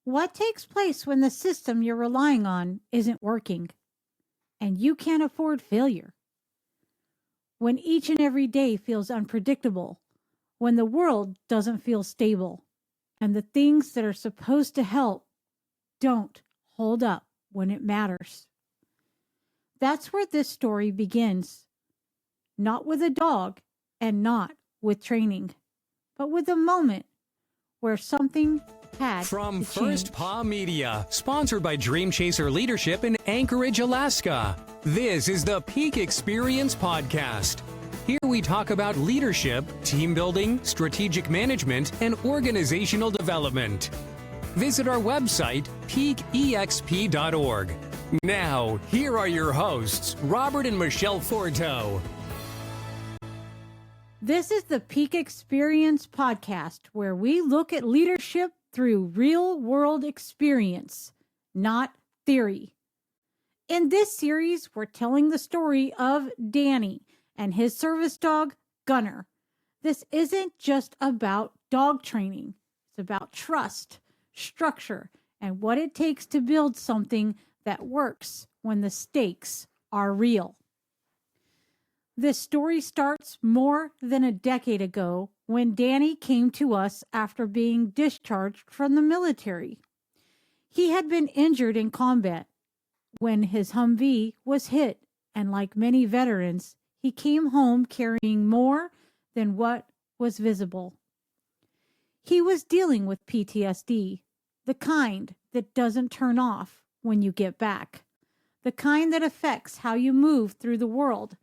What takes place when the system you're relying on isn't working and you can't afford failure? When each and every day feels unpredictable, when the world doesn't feel stable, and the things that are supposed to help don't hold up when it matters. That's where this story begins. Not with a dog and not with training, but with a moment where something had From to First change. Paw Media, sponsored by Dream Chaser Leadership in Anchorage, Alaska. This is the Peak Experience Podcast. Here we talk about leadership, team building, strategic management, and organizational development. Visit our website, peakexp.org. Now, here are your hosts, Robert and Michelle Forto. This is the Peak Experience Podcast, where we look at leadership through real-world experience, not theory. In this series, we're telling the story of Danny and his service dog, Gunnar. This isn't just about dog training. It's about trust, structure, and what it takes to build something that works when the stakes are real. This story starts more than a decade ago when Danny came to us after being discharged from the military. He had been injured in combat when his Humvee was hit, and like many veterans, he came home carrying more than what was visible. He was dealing with PTSD, the kind that doesn't turn off when you get back, the kind that affects how you move through the world,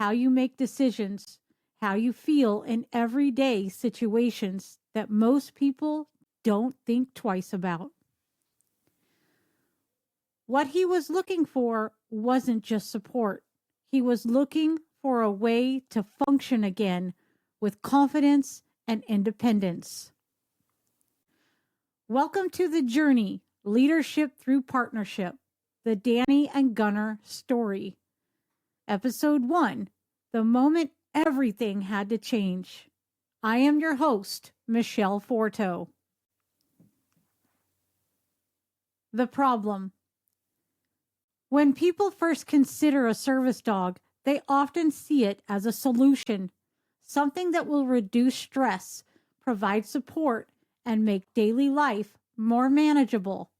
how you make decisions, how you feel in everyday situations that most people don't think twice about. What he was looking for wasn't just support. He was looking for a way to function again with confidence and independence. Welcome to the journey, Leadership Through Partnership, the Danny and Gunnar Story. Episode 1, the moment everything had to change. I am your host, Michelle Forto. The problem. When people first consider a service dog, they often see it as a solution, something that will reduce stress, provide support, and make daily life more manageable.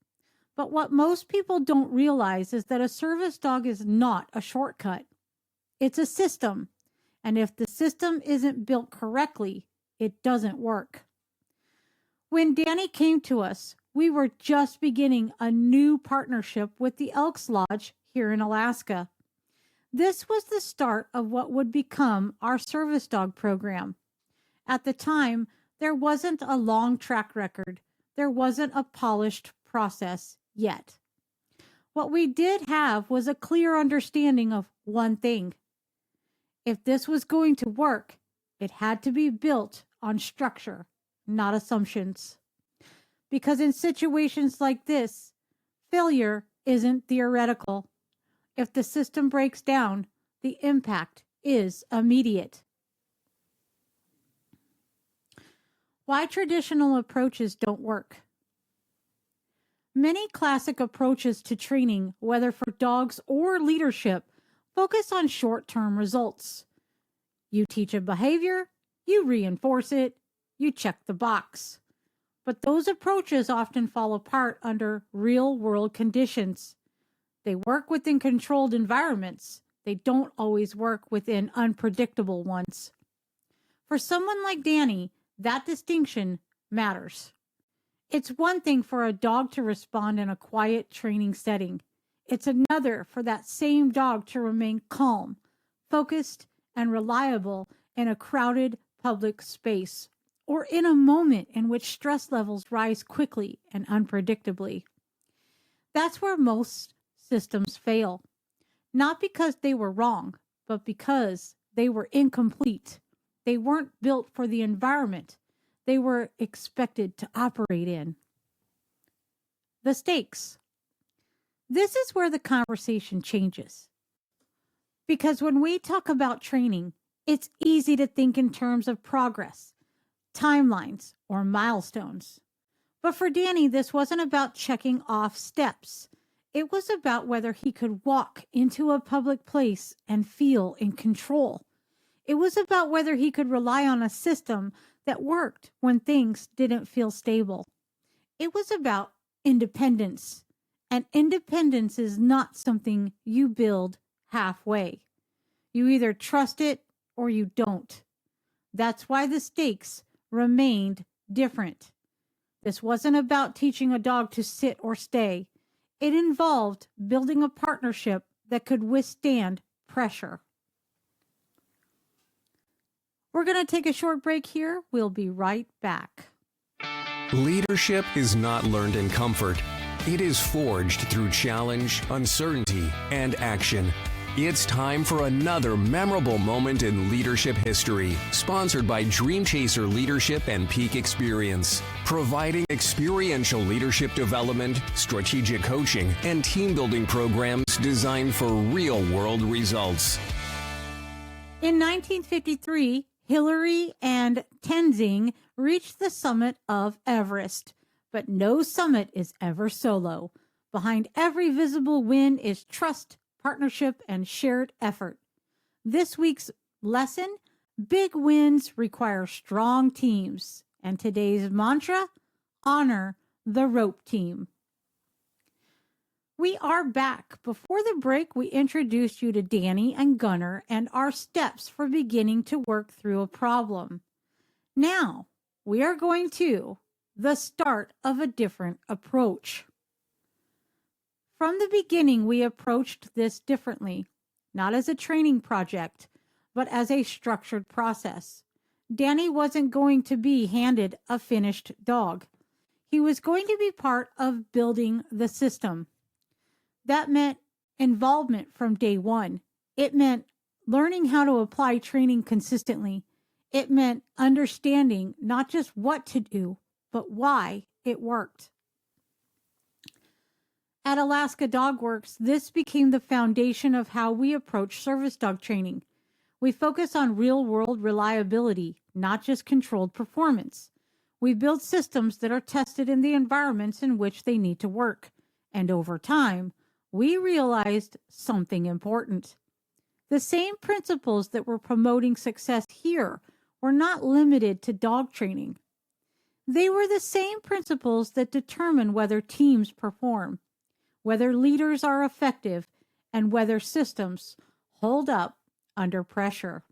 But what most people don't realize is that a service dog is not a shortcut. It's a system, and if the system isn't built correctly, it doesn't work. When Danny came to us, we were just beginning a new partnership with the Elks Lodge here in Alaska. This was the start of what would become our service dog program. At the time, there wasn't a long track record. There wasn't a polished process yet. What we did have was a clear understanding of one thing. If this was going to work, it had to be built on structure, not assumptions. Because in situations like this, failure isn't theoretical. If the system breaks down, the impact is immediate. Why traditional approaches don't work. Many classic approaches to training, whether for dogs or leadership, focus on short-term results. You teach a behavior, you reinforce it, you check the box. But those approaches often fall apart under real-world conditions. They work within controlled environments. They don't always work within unpredictable ones. For someone like Danny, that distinction matters. It's one thing for a dog to respond in a quiet training setting. It's another for that same dog to remain calm, focused, and reliable in a crowded public space, or in a moment in which stress levels rise quickly and unpredictably. That's where most systems fail, not because they were wrong, but because they were incomplete. They weren't built for the environment they were expected to operate in. The stakes. This is where the conversation changes. Because when we talk about training, it's easy to think in terms of progress, timelines, or milestones. But for Danny, this wasn't about checking off steps. It was about whether he could walk into a public place and feel in control. It was about whether he could rely on a system that worked when things didn't feel stable. It was about independence. And independence is not something you build halfway. You either trust it or you don't. That's why the stakes remained different. This wasn't about teaching a dog to sit or stay. It involved building a partnership that could withstand pressure. We're going to take a short break here. We'll be right back. Leadership is not learned in comfort. It is forged through challenge, uncertainty, and action. It's time for another memorable moment in leadership history, sponsored by Dream Chaser Leadership and Peak Experience, providing experiential leadership development, strategic coaching, and team building programs designed for real-world results. In 1953, Hillary and Tenzing reached the summit of Everest, but no summit is ever solo. Behind every visible win is trust, partnership, and shared effort. This week's lesson: big wins require strong teams. And today's mantra: honor the rope team. We are back. Before the break, we introduced you to Danny and Gunnar and our steps for beginning to work through a problem. Now, we are going to the start of a different approach. From the beginning, we approached this differently, not as a training project, but as a structured process. Danny wasn't going to be handed a finished dog. He was going to be part of building the system. That meant involvement from day one. It meant learning how to apply training consistently. It meant understanding not just what to do, but why it worked. At Alaska Dog Works, this became the foundation of how we approach service dog training. We focus on real-world reliability, not just controlled performance. We build systems that are tested in the environments in which they need to work. And over time, we realized something important. The same principles that were promoting success here were not limited to dog training. They were the same principles that determine whether teams perform, whether leaders are effective, and whether systems hold up under pressure.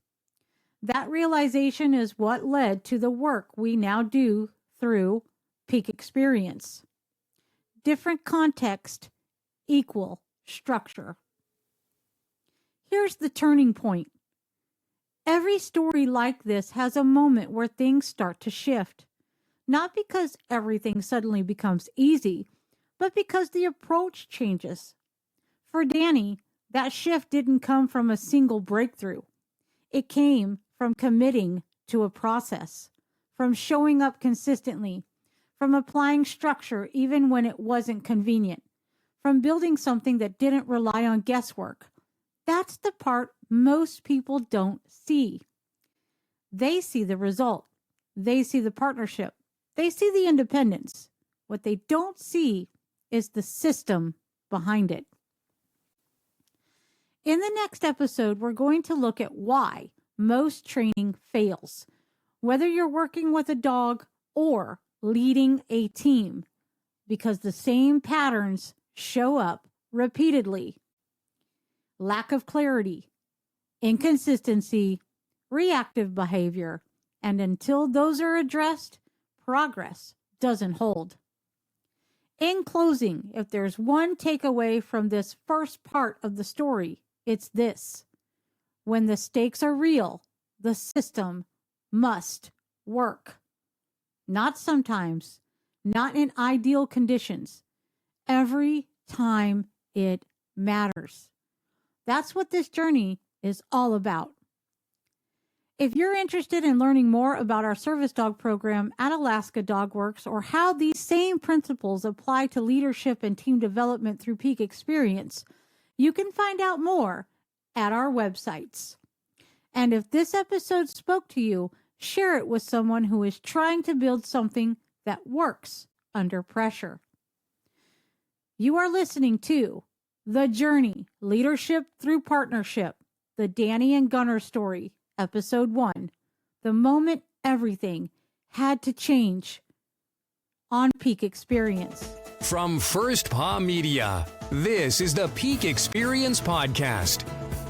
That realization is what led to the work we now do through Peak Experience. Different context, equal structure. Here's the turning point. Every story like this has a moment where things start to shift. Not because everything suddenly becomes easy, but because the approach changes. For Danny, that shift didn't come from a single breakthrough. It came from committing to a process, from showing up consistently, from applying structure even when it wasn't convenient, from building something that didn't rely on guesswork. That's the part most people don't see. They see the result. They see the partnership. They see the independence. What they don't see is the system behind it. In the next episode, we're going to look at why most training fails, whether you're working with a dog or leading a team, because the same patterns show up repeatedly. Lack of clarity, inconsistency, reactive behavior, and until those are addressed, progress doesn't hold. In closing, if there's one takeaway from this first part of the story, it's this: when the stakes are real, the system must work. Not sometimes, not in ideal conditions. Every time it matters. That's what this journey is all about. If you're interested in learning more about our service dog program at Alaska Dog Works, or how these same principles apply to leadership and team development through Peak Experience, you can find out more at our websites. And if this episode spoke to you, share it with someone who is trying to build something that works under pressure. You are listening to The Journey, Leadership Through Partnership, the Danny and Gunnar Story, Episode 1, the moment everything had to change, on Peak Experience. From First Paw Media, this is the Peak Experience Podcast.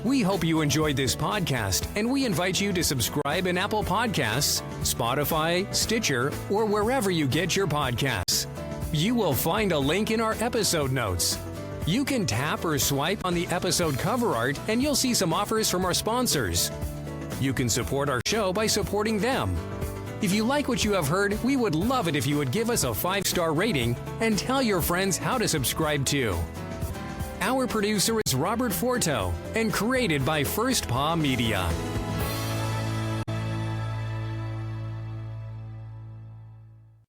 We hope you enjoyed this podcast, and we invite you to subscribe in Apple Podcasts, Spotify, Stitcher, or wherever you get your podcasts. You will find a link in our episode notes. You can tap or swipe on the episode cover art, and you'll see some offers from our sponsors. You can support our show by supporting them. If you like what you have heard, we would love it if you would give us a 5-star rating and tell your friends how to subscribe too. Our producer is Robert Forto and created by First Paw Media.